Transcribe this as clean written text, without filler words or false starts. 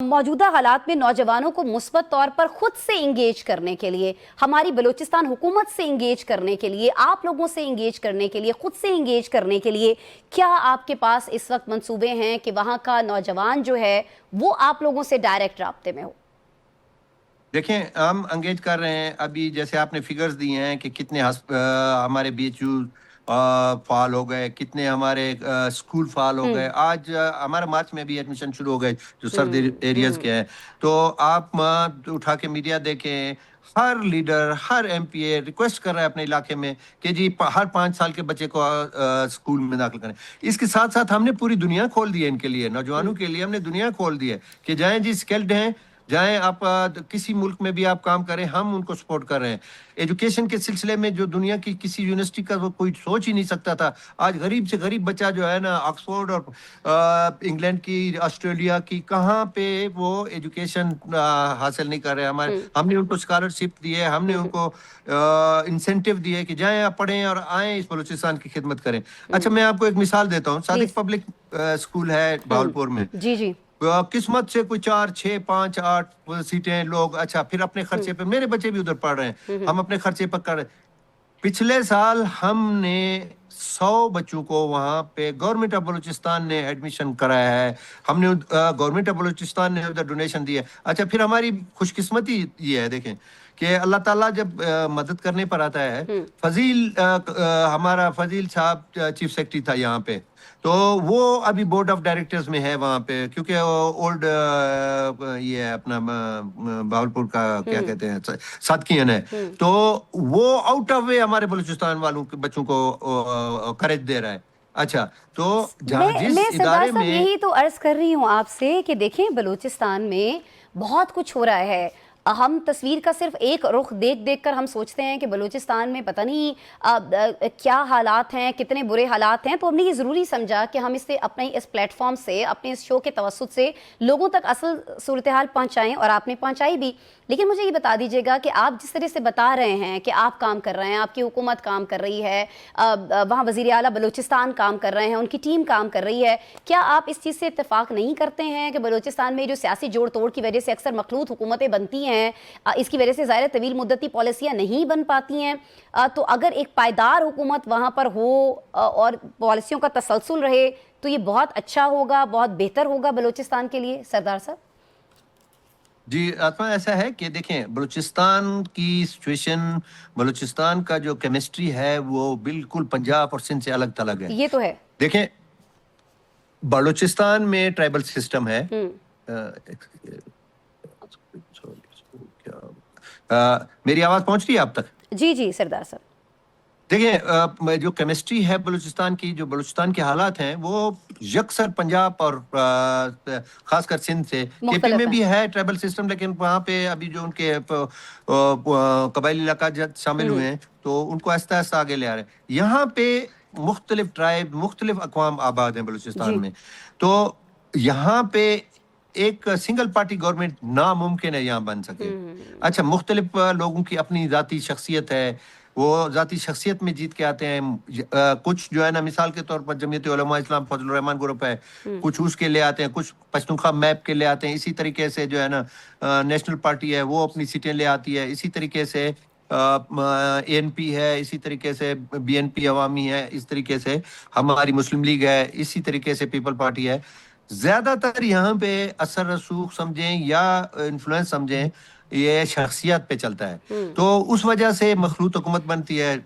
मौजूदा हालात में नौजवानों को मुस्बत तौर पर खुद से इंगेज करने के लिए, हमारी बलूचिस्तान हुकूमत से इंगेज करने के लिए, आप लोगों से इंगेज करने के लिए, खुद से इंगेज करने के लिए क्या आपके पास इस वक्त मंसूबे हैं कि वहाँ का नौजवान जो है वो आप लोगों से डायरेक्ट राब्ते में हो? देखें, हम एंगेज कर रहे हैं। अभी जैसे आपने फिगर्स दिए हैं कि कितने हमारे बीएचयू फाल हो गए, कितने हमारे स्कूल फाल हो गए। आज हमारे मार्च में भी एडमिशन शुरू हो गए जो सर्द एरियाज के हैं। तो आप उठा के मीडिया देखें, हर लीडर, हर एमपीए रिक्वेस्ट कर रहा है अपने इलाके में कि जी हर 5 साल के बच्चे को स्कूल में दाखिल करें। इसके साथ साथ हमने पूरी दुनिया खोल दी है इनके लिए, नौजवानों के लिए हमने दुनिया खोल दी है कि जाएं जी, स्किल्ड हैं, जाएं आप किसी मुल्क में भी आप काम करें, हम उनको सपोर्ट कर रहे हैं। एजुकेशन के सिलसिले में जो दुनिया की किसी यूनिवर्सिटी का वो कोई सोच ही नहीं सकता था, आज गरीब से गरीब बच्चा जो है ना, ऑक्सफोर्ड और इंग्लैंड की, ऑस्ट्रेलिया की, कहाँ पे वो एजुकेशन हासिल नहीं कर रहे। हमने उनको स्कॉलरशिप दी है, हमने उनको इंसेंटिव दिए कि जाएं आप पढ़ें और आएं इस बलूचिस्तान की खिदमत करें। अच्छा, मैं आपको एक मिसाल देता हूँ। सादिक पब्लिक स्कूल है भावलपुर में। जी जी। किस्मत से कोई 4, 6, 5, 8 सीटें लोग, अच्छा, फिर अपने खर्चे पे, मेरे बच्चे भी उधर पढ़ रहे हैं, हम अपने खर्चे पर कर रहे हैं। पिछले साल हमने 100 बच्चों को वहां पे गवर्नमेंट ऑफ बलूचिस्तान ने एडमिशन कराया है। हमने गवर्नमेंट ऑफ बलूचिस्तान ने उधर डोनेशन दी है। अच्छा, फिर हमारी खुशकिस्मती ये है, देखें कि अल्लाह ताला जब मदद करने पर आता है। हमारा फजील साहब चीफ सेक्रेटरी था यहाँ पे, तो वो अभी बोर्ड ऑफ डायरेक्टर्स में है वहाँ पे, क्योंकि ओल्ड ये है अपना भावलपुर का क्या कहते हैं, सादकियन है। तो वो आउट ऑफ वे हमारे बलूचिस्तान वालों के बच्चों को करेज दे रहा है। अच्छा, तो मैं सरदार साहब यही तो अर्ज कर रही हूँ आपसे कि देखें, बलूचिस्तान में बहुत कुछ हो रहा है। हम तस्वीर का सिर्फ एक रुख देख देख कर हम सोचते हैं कि बलूचिस्तान में पता नहीं क्या हालात हैं, कितने बुरे हालात हैं। तो हमने ये ज़रूरी समझा कि हम इससे अपने इस प्लेटफॉर्म से, अपने इस शो के तवस्सुत से लोगों तक असल सूरत हाल पहुँचाएँ, और आपने पहुँचाई भी। लेकिन मुझे ये बता दीजिएगा कि आप जिस तरह से बता रहे हैं कि आप काम कर रहे हैं, आपकी हुकूमत काम कर रही है, वहाँ वज़ीर आला बलूचिस्तान काम कर रहे हैं, उनकी टीम काम कर रही है, क्या आप इस चीज़ से इत्तेफाक नहीं करते हैं कि बलूचिस्तान में जो सियासी जोड़ तोड़ की वजह से अक्सर मखलूत हुकूमतें बनती हैं, इसकी वजह से ज़ाहिर तवील मुद्दती पॉलिसियाँ नहीं बन पाती हैं? तो अगर एक पायदार हुकूमत वहाँ पर हो और पॉलिसियों का तसलसल रहे तो ये बहुत अच्छा होगा, बहुत बेहतर होगा बलूचिस्तान के लिए। सरदार साहब जी, आत्मा ऐसा है कि देखें, बलूचिस्तान की सिचुएशन, बलूचिस्तान का जो केमिस्ट्री है वो बिल्कुल पंजाब और सिंध से अलग थलग है। ये तो है। देखें, बलूचिस्तान में ट्राइबल सिस्टम है। मेरी आवाज पहुंच रही है आप तक? जी जी सरदार साहब। देखिए, जो केमिस्ट्री है बलूचिस्तान की, जो बलूचिस्तान के हालात हैं, वो यकसर पंजाब और खासकर सिंध से, केपी में भी है ट्राइबल सिस्टम, लेकिन वहाँ पे अभी जो उनके कबायली इलाका शामिल हुए हैं तो उनको आहिस्ता आहिस्ता आगे ले आ रहे हैं। यहाँ पे मुख्तलिफ ट्राइब, मुख्तलिफ अक़वाम आबाद हैं बलूचिस्तान में। तो यहाँ पे एक सिंगल पार्टी गवर्नमेंट नामुमकिन है यहाँ बन सके। अच्छा, मुख्तलिफ लोगों की अपनी ज़ाती शख्सियत है, वो ज़ाती शख्सियत में जीत के आते हैं। कुछ जो है ना, मिसाल के तौर पर जमीयत उलमा इस्लाम फजलुर रहमान ग्रुप है, कुछ उसके ले आते हैं, कुछ पश्तूनख्वा मैप के ले आते हैं। इसी तरीके से जो है ना, नेशनल पार्टी है वो अपनी सीटें ले आती है। इसी तरीके से एएनपी है, इसी तरीके से बीएनपी अवामी है, इस तरीके से हमारी मुस्लिम लीग है, इसी तरीके से पीपल पार्टी है। ज्यादातर यहाँ पे असर रसूख समझें या इन्फ्लुएंस समझें, ये शख्सियत पे चलता है। तो उस वजह से मखलूत हुकूमत बनती है।